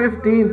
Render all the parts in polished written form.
15,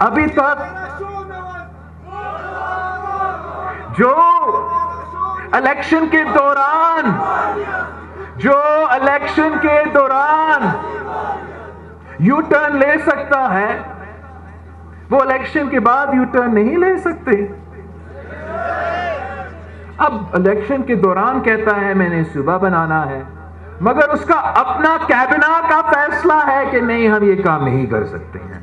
ابھی تک جو الیکشن کے دوران یو ٹرن لے سکتا ہے، وہ الیکشن کے بعد یو ٹرن نہیں لے سکتے۔ اب الیکشن کے دوران کہتا ہے میں نے صوبہ بنانا ہے، مگر اس کا اپنا کابینہ کا فیصلہ ہے کہ نہیں، ہم یہ کام نہیں کر سکتے ہیں۔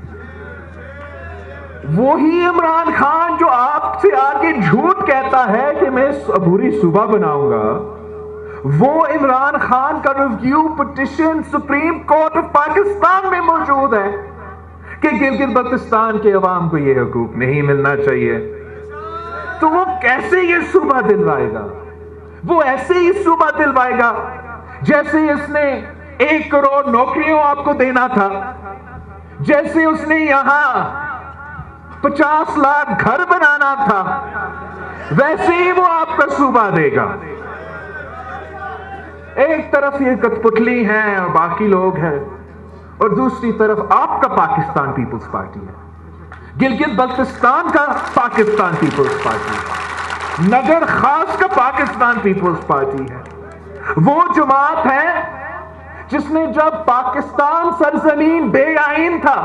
وہی عمران خان جو آپ سے آگے جھوٹ کہتا ہے کہ میں عبوری صوبہ بناؤں گا، وہ عمران خان کا review petition supreme court of Pakistan میں موجود ہے کہ گلگت بلتستان کے عوام کو یہ حقوق نہیں ملنا چاہیے۔ تو وہ کیسے یہ صوبہ دلوائے گا؟ وہ ایسے ہی صوبہ دلوائے گا جیسے اس نے 1 کروڑ نوکریوں آپ کو دینا تھا، جیسے اس نے یہاں 50 لاکھ گھر بنانا تھا، ویسے ہی وہ آپ کا صوبہ دے گا۔ ایک طرف یہ کٹپتلی ہیں اور باقی لوگ ہیں، اور دوسری طرف آپ کا پاکستان پیپلز پارٹی ہے، گلگت بلتستان کا پاکستان پیپلز پارٹی ہے، نگر خاص کا پاکستان پیپلز پارٹی ہے۔ وہ جماعت ہے جس نے جب پاکستان سرزمین بے آئین تھا،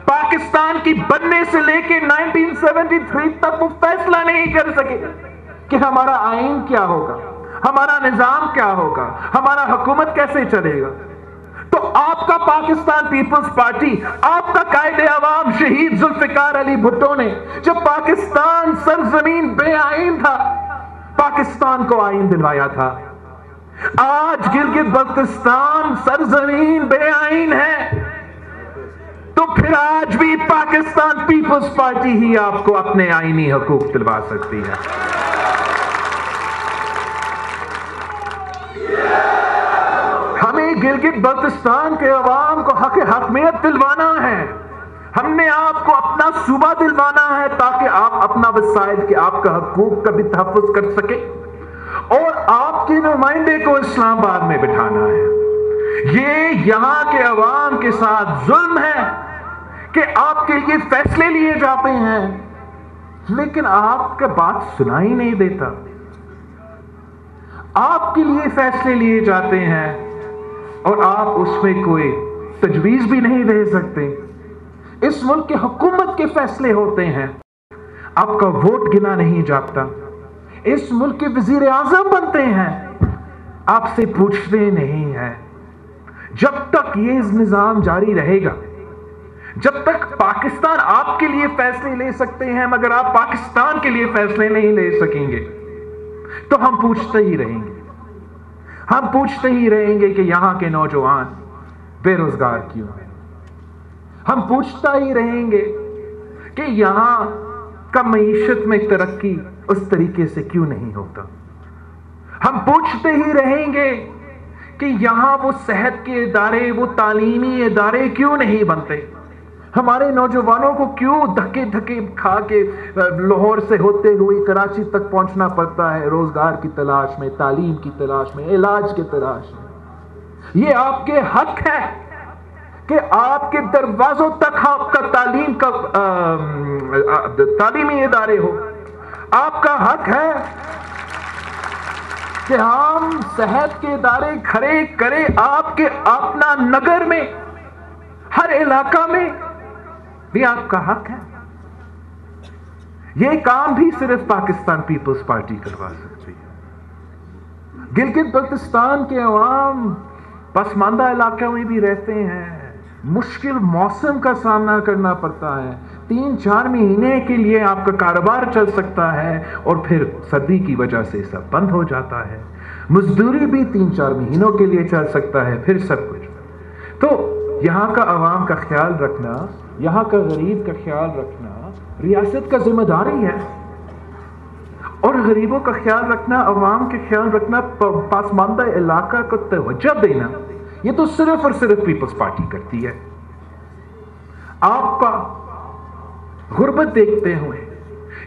پاکستان کی بننے سے لے کے 1973 تک وہ فیصلہ نہیں کر سکے کہ ہمارا آئین کیا ہوگا، ہمارا نظام کیا ہوگا، ہمارا حکومت کیسے چلے گا۔ تو آپ کا پاکستان پیپلز پارٹی، آپ کا قائد عوام شہید ذوالفقار علی بھٹو نے جب پاکستان سرزمین بے آئین تھا، پاکستان کو آئین دلوایا تھا۔ آج گلگت بلتستان سرزمین بے آئین ہے، تو پھر آج بھی پاکستان پیپلز پارٹی ہی آپ کو اپنے آئینی حقوق دلوا سکتی ہے۔ ہمیں گلگت بلتستان کے عوام کو حق حاکمیت دلوانا ہے، ہم نے آپ کو اپنا صوبہ دلوانا ہے تاکہ آپ اپنا وسائل کے آپ کا حقوق کا بھی تحفظ کر سکے، اور آپ کے نمائندے کو اسلام آباد میں بٹھانا ہے۔ یہ یہاں کے عوام کے ساتھ ظلم ہے کہ آپ کے لیے فیصلے لیے جاتے ہیں لیکن آپ کا بات سنا ہی نہیں دیتا۔ آپ کے لیے فیصلے لیے جاتے ہیں اور آپ اس میں کوئی تجویز بھی نہیں دے سکتے۔ اس ملک کی حکومت کے فیصلے ہوتے ہیں، آپ کا ووٹ گنا نہیں جاتا۔ اس ملک کے وزیر اعظم بنتے ہیں، آپ سے پوچھتے نہیں ہیں۔ جب تک یہ نظام جاری رہے گا، جب تک پاکستان آپ کے لیے فیصلے لے سکتے ہیں مگر آپ پاکستان کے لیے فیصلے نہیں لے سکیں گے، تو ہم پوچھتے ہی رہیں گے۔ ہم پوچھتے ہی رہیں گے کہ یہاں کے نوجوان بے روزگار کیوں ہیں، ہم پوچھتا ہی رہیں گے کہ یہاں کا معیشت میں ترقی اس طریقے سے کیوں نہیں ہوتا، ہم پوچھتے ہی رہیں گے کہ یہاں وہ صحت کے ادارے، وہ تعلیمی ادارے کیوں نہیں بنتے، ہمارے نوجوانوں کو کیوں دھکے دھکے کھا کے لاہور سے ہوتے ہوئے کراچی تک پہنچنا پڑتا ہے روزگار کی تلاش میں، تعلیم کی تلاش میں، علاج کی تلاش میں۔ یہ آپ کے حق ہے کہ آپ کے دروازوں تک آپ کا تعلیمی ادارے ہو، آپ کا حق ہے کہ ہم صحت کے ادارے کھڑے کریں آپ کے اپنا نگر میں، ہر علاقہ میں، بھی آپ کا حق ہے۔ یہ کام بھی صرف پاکستان پیپلز پارٹی کروا سکتی ہے۔ گلگت بلتستان کے عوام پسماندہ علاقوں میں بھی رہتے ہیں، مشکل موسم کا سامنا کرنا پڑتا ہے، 3-4 مہینے کے لیے آپ کا کاروبار چل سکتا ہے اور پھر سردی کی وجہ سے سب بند ہو جاتا ہے، مزدوری بھی 3-4 مہینوں کے لیے چل سکتا ہے، پھر سب کچھ۔ تو یہاں کا عوام کا خیال رکھنا، یہاں کا غریب کا خیال رکھنا ریاست کا ذمہ داری ہے، اور غریبوں کا خیال رکھنا، عوام کے خیال رکھنا، پسماندہ علاقہ کو توجہ دینا، یہ تو صرف اور صرف پیپلز پارٹی کرتی ہے۔ آپ کا غربت دیکھتے ہوئے،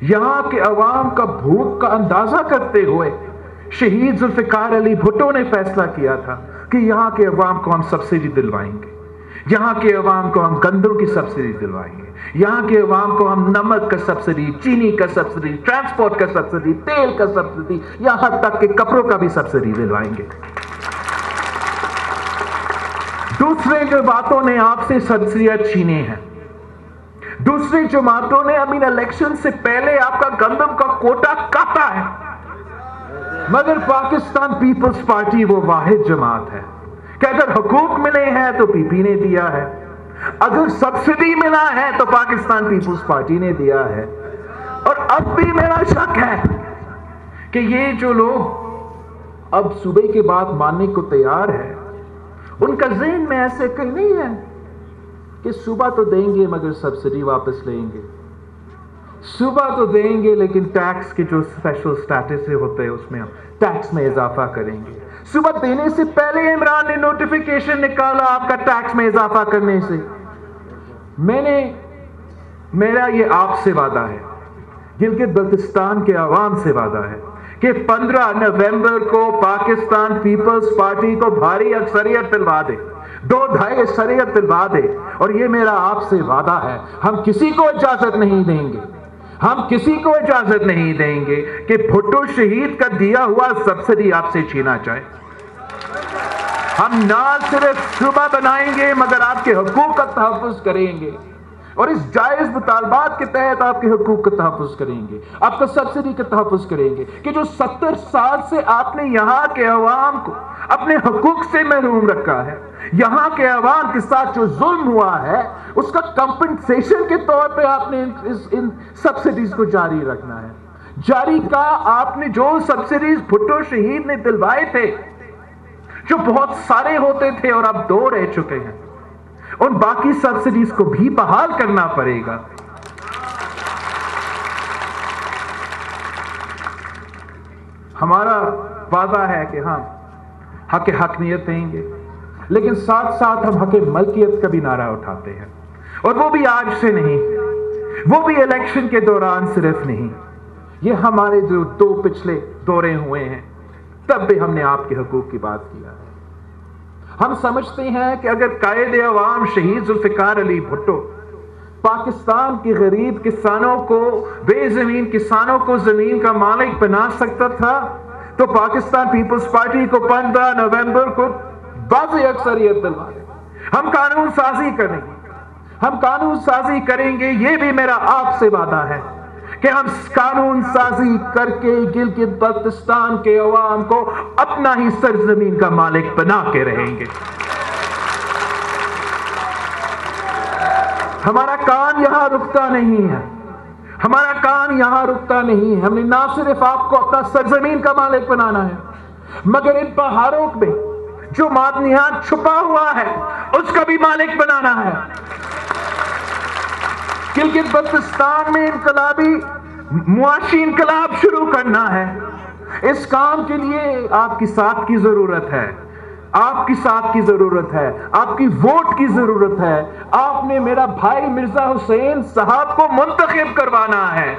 یہاں کے عوام کا بھوک کا اندازہ کرتے ہوئے، شہید ذوالفقار علی بھٹو نے فیصلہ کیا تھا کہ یہاں کے عوام کو ہم سبسڈی دلوائیں گے، یہاں کے عوام کو ہم گندم کی سبسڈی دلوائیں گے، یہاں کے عوام کو ہم نمک کا سبسڈی، چینی کا سبسڈی، ٹرانسپورٹ کا سبسڈی، تیل کا سبسڈی، یہاں تک کہ کپڑوں کا بھی سبسڈی دلوائیں گے۔ دوسرے جماعتوں نے آپ سے سبسڈیاں چھینے ہیں، دوسری جماعتوں نے ابھی الیکشن سے پہلے آپ کا گندم کا کوٹا کاٹا ہے، مگر پاکستان پیپلز پارٹی وہ واحد جماعت ہے کہ اگر حقوق ملے ہیں تو پی پی نے دیا ہے، اگر سبسڈی ملا ہے تو پاکستان پیپلز پارٹی نے دیا ہے۔ اور اب بھی میرا شک ہے کہ یہ جو لوگ اب صوبے کے بعد ماننے کو تیار ہے، ان کا ذہن میں ایسے کہیں نہیں ہے کہ صوبہ تو دیں گے مگر سبسڈی واپس لیں گے، صوبہ تو دیں گے لیکن ٹیکس کے جو اسپیشل سٹیٹس ہوتے ہیں اس میں ہم ٹیکس میں اضافہ کریں گے۔ صوبہ دینے سے پہلے عمران نے نوٹیفیکیشن نکالا آپ کا ٹیکس میں اضافہ کرنے سے۔ میرا یہ آپ سے وعدہ ہے، گلگت بلتستان کے عوام سے وعدہ ہے کہ 15 نومبر کو پاکستان پیپلز پارٹی کو بھاری اکثریت دلوا دے، 2/2 اکثریت دلوا دے۔ اور یہ میرا آپ سے وعدہ ہے، ہم کسی کو اجازت نہیں دیں گے، ہم کسی کو اجازت نہیں دیں گے کہ بھٹو شہید کا دیا ہوا سبسڈی آپ سے چھینا چاہے۔ ہم نہ صرف صوبہ بنائیں گے مگر آپ کے حقوق کا تحفظ کریں گے، اور اس جائز مطالبات کے تحت آپ کے حقوق کا تحفظ کریں گے، آپ کا سبسڈی کا تحفظ کریں گے کہ جو 70 سال سے آپ نے یہاں کے عوام کو اپنے حقوق سے محروم رکھا ہے، یہاں کے عوام کے ساتھ جو ظلم ہوا ہے اس کا کمپنسیشن کے طور پہ آپ نے ان سبسڈیز کو جاری رکھنا ہے۔ جاری کا آپ نے جو سبسڈیز بھٹو شہید نے دلوائے تھے، جو بہت سارے ہوتے تھے اور اب 2 رہ چکے ہیں، ان باقی سبسڈیز کو بھی بحال کرنا پڑے گا۔ ہمارا وعدہ ہے کہ ہم حق حقانیت دیں گے، لیکن ساتھ ساتھ ہم حق ملکیت کا بھی نعرہ اٹھاتے ہیں، اور وہ بھی آج سے نہیں، وہ بھی الیکشن کے دوران صرف نہیں، یہ ہمارے جو 2 پچھلے دورے ہوئے ہیں تب بھی ہم نے آپ کے حقوق کی بات کیا ہے۔ ہم سمجھتے ہیں کہ اگر قائد عوام شہید ذوالفقار علی بھٹو پاکستان کے غریب کسانوں کو، بے زمین کسانوں کو زمین کا مالک بنا سکتا تھا تو پاکستان پیپلز پارٹی کو 15 نومبر کو واضح اکثریت دلوا دیں۔ ہم قانون سازی کریں گے، ہم قانون سازی کریں گے، یہ بھی میرا آپ سے وعدہ ہے کہ ہم قانون سازی کر کے گلگت بلتستان کے عوام کو اپنا ہی سرزمین کا مالک بنا کے رہیں گے۔ ہمارا کام یہاں رکتا نہیں ہے، ہمارا کام یہاں رکتا نہیں ہے۔ ہم نے نہ صرف آپ کو اپنا سرزمین کا مالک بنانا ہے، مگر ان پہاڑوں میں جو معدنیات چھپا ہوا ہے اس کا بھی مالک بنانا ہے۔ گلگت بلتستان میں انقلابی معاشی انقلاب شروع کرنا ہے۔ اس کام کے لیے آپ کی ساتھ کی ضرورت ہے، آپ کی ساتھ کی ضرورت ہے، آپ کی ووٹ کی ضرورت ہے۔ آپ نے میرا بھائی مرزا حسین صاحب کو منتخب کروانا ہے،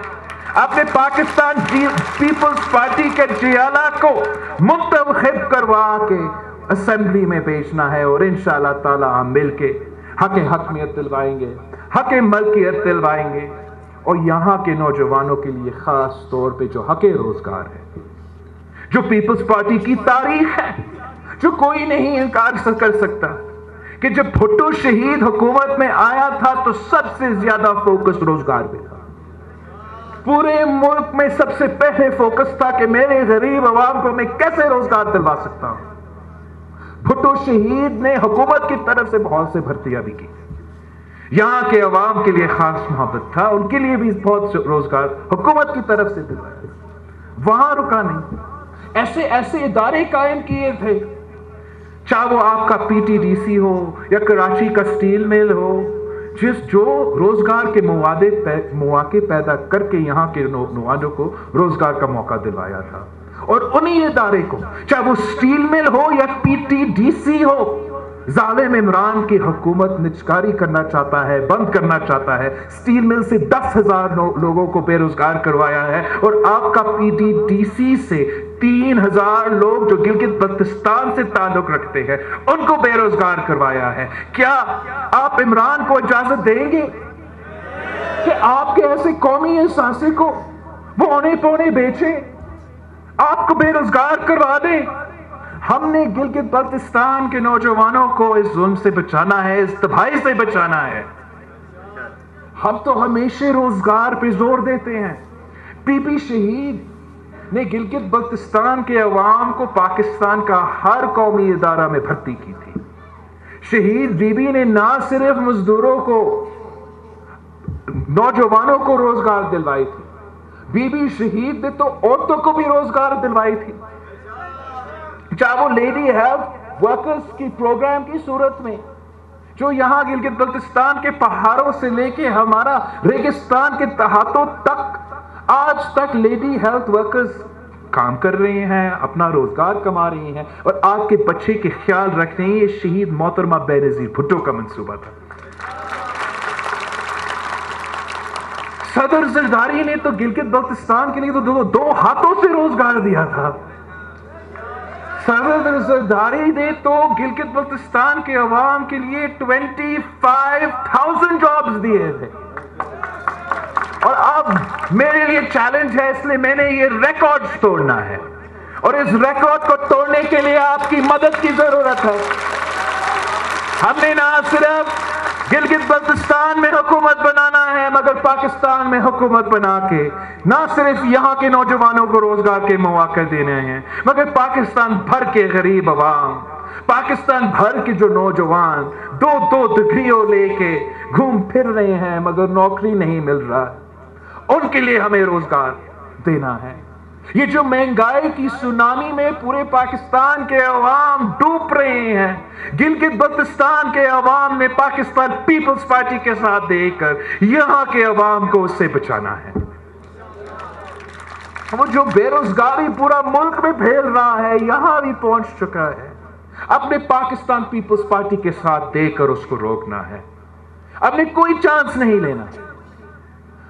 آپ نے پاکستان پیپلز پارٹی کے جیالہ کو منتخب کروا کے اسمبلی میں بھیجنا ہے، اور انشاءاللہ تعالی ہم مل کے حق حقانیت دلوائیں گے، حق ملکیت دلوائیں گے، اور یہاں کے نوجوانوں کے لیے خاص طور پہ جو حق روزگار ہے، جو پیپلز پارٹی کی تاریخ ہے، جو کوئی نہیں انکار کر سکتا کہ جب بھٹو شہید حکومت میں آیا تھا تو سب سے زیادہ فوکس روزگار پہ تھا۔ پورے ملک میں سب سے پہلے فوکس تھا کہ میرے غریب عوام کو میں کیسے روزگار دلوا سکتا ہوں۔ بھٹو شہید نے حکومت کی طرف سے بہت سے بھرتیاں بھی کی، یہاں کے عوام کے لیے خاص محبت تھا، ان کے لیے بھی بہت روزگار حکومت کی طرف سے دلوایا، وہاں رکا نہیں، ایسے ادارے قائم کیے تھے، چاہے وہ آپ کا پی ٹی ڈی سی ہو یا کراچی کا سٹیل مل ہو، جو روزگار کے مواقع پیدا کر کے یہاں کے نوجوانوں کو روزگار کا موقع دلوایا تھا۔ اور انہی ادارے کو، چاہے وہ سٹیل مل ہو یا پی ٹی ڈی سی ہو، ظالم عمران کی حکومت نجکاری کرنا چاہتا ہے، بند کرنا چاہتا ہے۔ سٹیل مل سے 10,000 لوگوں کو بے روزگار کروایا ہے، اور آپ کا پی ٹی ڈی سی سے 3,000 لوگ جو گلگت بلتستان سے تعلق رکھتے ہیں ان کو بے روزگار کروایا ہے. کیا آپ عمران کو اجازت دیں گے کہ آپ کے ایسے قومی اثاثے کو وہ اونے پونے بیچے، آپ کو بے روزگار کروا دیں؟ ہم نے گلگت بلتستان کے نوجوانوں کو اس ظلم سے بچانا ہے، اس تباہی سے بچانا ہے. ہم تو ہمیشہ روزگار پہ زور دیتے ہیں. بی بی شہید نے گلگت بلتستان کے عوام کو پاکستان کا ہر قومی ادارہ میں بھرتی کی تھی. شہید بی بی نے نہ صرف مزدوروں کو، نوجوانوں کو روزگار دلوائی تھی، بی بی شہید نے تو عورتوں کو بھی روزگار دلوائی تھی، چاہے وہ لیڈی ہیلتھ ورکرز کی پروگرام کی صورت میں جو یہاں گلگت بلتستان کے پہاڑوں سے لے کے ہمارا ریگستان کے تہاتوں تک آج تک لیڈی ہیلتھ ورکرز کام کر رہے ہیں، اپنا روزگار کما رہی ہیں اور آپ کے بچے کے خیال رکھ رہے ہیں. یہ شہید محترمہ بینظیر بھٹو کا منصوبہ تھا. صدر زرداری نے تو گلگت بلتستان کے لیے تو دو ہاتھوں سے روزگار دیا تھا. صدر زرداری نے تو گلگت بلتستان کے عوام کے لیے 25,000 جابز دیے تھے. اور اب میرے لیے چیلنج ہے، اس لیے میں نے یہ ریکارڈ توڑنا ہے اور اس ریکارڈ کو توڑنے کے لیے آپ کی مدد کی ضرورت ہے. ہم نے نہ صرف گلگت بلتستان میں حکومت بنانا ہے مگر پاکستان میں حکومت بنا کے نہ صرف یہاں کے نوجوانوں کو روزگار کے مواقع دینے ہیں مگر پاکستان بھر کے غریب عوام، پاکستان بھر کے جو نوجوان دو ڈگریوں لے کے گھوم پھر رہے ہیں مگر نوکری نہیں مل رہا، ان کے لیے ہمیں روزگار دینا ہے. یہ جو مہنگائی کی سونامی میں پورے پاکستان کے عوام ڈوب رہے ہیں، گلگت بلتستان کے عوام نے پاکستان پیپلز پارٹی کے ساتھ دے کر یہاں کے عوام کو اس سے بچانا ہے. وہ جو بے روزگاری پورا ملک میں پھیل رہا ہے یہاں بھی پہنچ چکا ہے، اپنے پاکستان پیپلز پارٹی کے ساتھ دے کر اس کو روکنا ہے. آپ نے کوئی چانس نہیں لینا،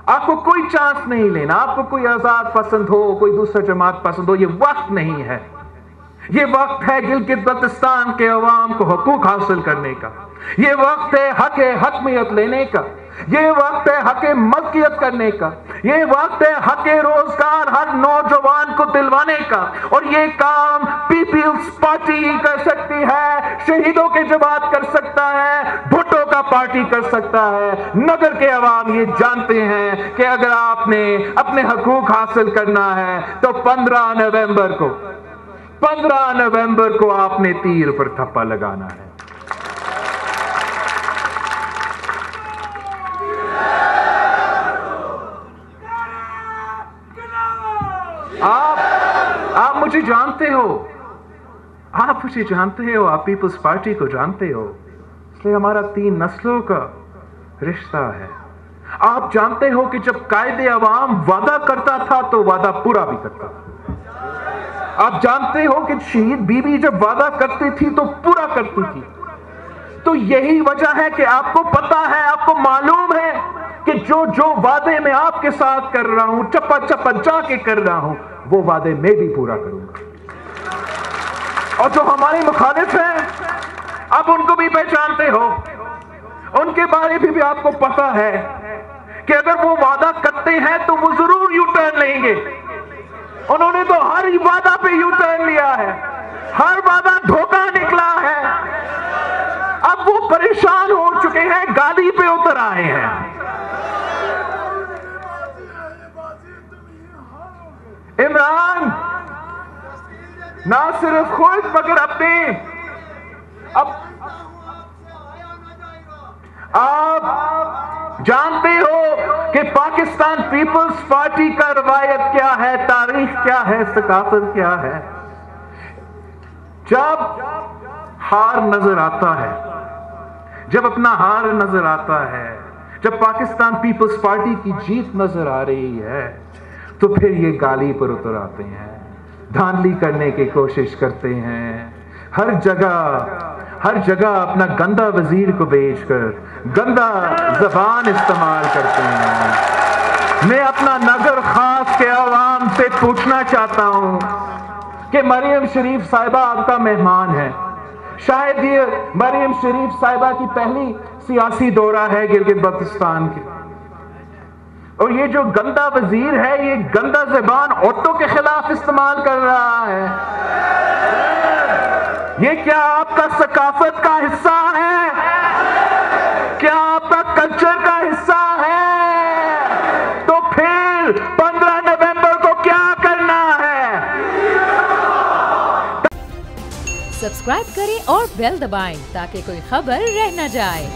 آپ کو کوئی چانس نہیں لینا. آپ کو کوئی آزاد پسند ہو، کوئی دوسرا جماعت پسند ہو، یہ وقت نہیں ہے. یہ وقت ہے گلگت بلتستان کے عوام کو حقوق حاصل کرنے کا. یہ وقت ہے حق حکمیت لینے کا. یہ وقت ہے حق ملکیت کرنے کا. یہ وقت ہے حق روزگار ہر نوجوان کو دلوانے کا. اور یہ کام پیپلز پارٹی ہی کر سکتی ہے، شہیدوں کے جماعت کر سکتا ہے، بھٹو کا پارٹی کر سکتا ہے. نگر کے عوام یہ جانتے ہیں کہ اگر آپ نے اپنے حقوق حاصل کرنا ہے تو 15 نومبر کو آپ نے تیر پر تھپا لگانا ہے. آپ مجھے جانتے ہو، آپ مجھے جانتے ہو، آپ پیپلز پارٹی کو جانتے ہو، اس لیے ہمارا 3 نسلوں کا رشتہ ہے. آپ جانتے ہو کہ جب قائد عوام وعدہ کرتا تھا تو وعدہ پورا بھی کرتا تھا. آپ جانتے ہو کہ شہید بی بی جب وعدہ کرتی تھی تو پورا کرتی تھی. تو یہی وجہ ہے کہ آپ کو پتا ہے، آپ کو معلوم ہے کہ جو وعدے میں آپ کے ساتھ کر رہا ہوں، چپا چپا جا کے کر رہا ہوں، وہ وعدے میں بھی پورا کروں گا. اور جو ہمارے مخالف ہیں آپ ان کو بھی پہچانتے ہو، ان کے بارے میں بھی آپ کو پتا ہے کہ اگر وہ وعدہ کرتے ہیں تو وہ ضرور یو ٹرن لیں گے. انہوں نے تو ہر وعدہ پہ یو ٹرن لیا ہے، ہر وعدہ دھوکہ نکلا ہے. اب وہ پریشان ہو چکے ہیں، گاڑی پہ اتر آئے ہیں. عمران نہ صرف خود مگر اپنے آپ جانتے ہو کہ پاکستان پیپلز پارٹی کا روایت کیا ہے، تاریخ کیا ہے، ثقافت کیا ہے. جب ہار نظر آتا ہے، جب اپنا ہار نظر آتا ہے، جب پاکستان پیپلز پارٹی کی جیت نظر آ رہی ہے تو پھر یہ گالی پر اتر آتے ہیں، دھاندلی کرنے کی کوشش کرتے ہیں. ہر جگہ اپنا گندا وزیر کو بھیج کر گندا زبان استعمال کرتے ہیں. میں اپنا نگر خاص کے عوام سے پوچھنا چاہتا ہوں کہ مریم شریف صاحبہ آپ کا مہمان ہے. شاید یہ مریم شریف صاحبہ کی پہلی سیاسی دورہ ہے گلگت بلتستان کی. اور یہ جو گندا وزیر ہے یہ گندا زبان عورتوں کے خلاف استعمال کر رہا ہے. یہ کیا آپ کا ثقافت کا حصہ ہے؟ کیا آپ کا کلچر کا حصہ ہے؟ تو پھر 15 نومبر کو کیا کرنا ہے؟ سبسکرائب کریں اور بیل دبائیں تاکہ کوئی خبر رہ نہ جائے.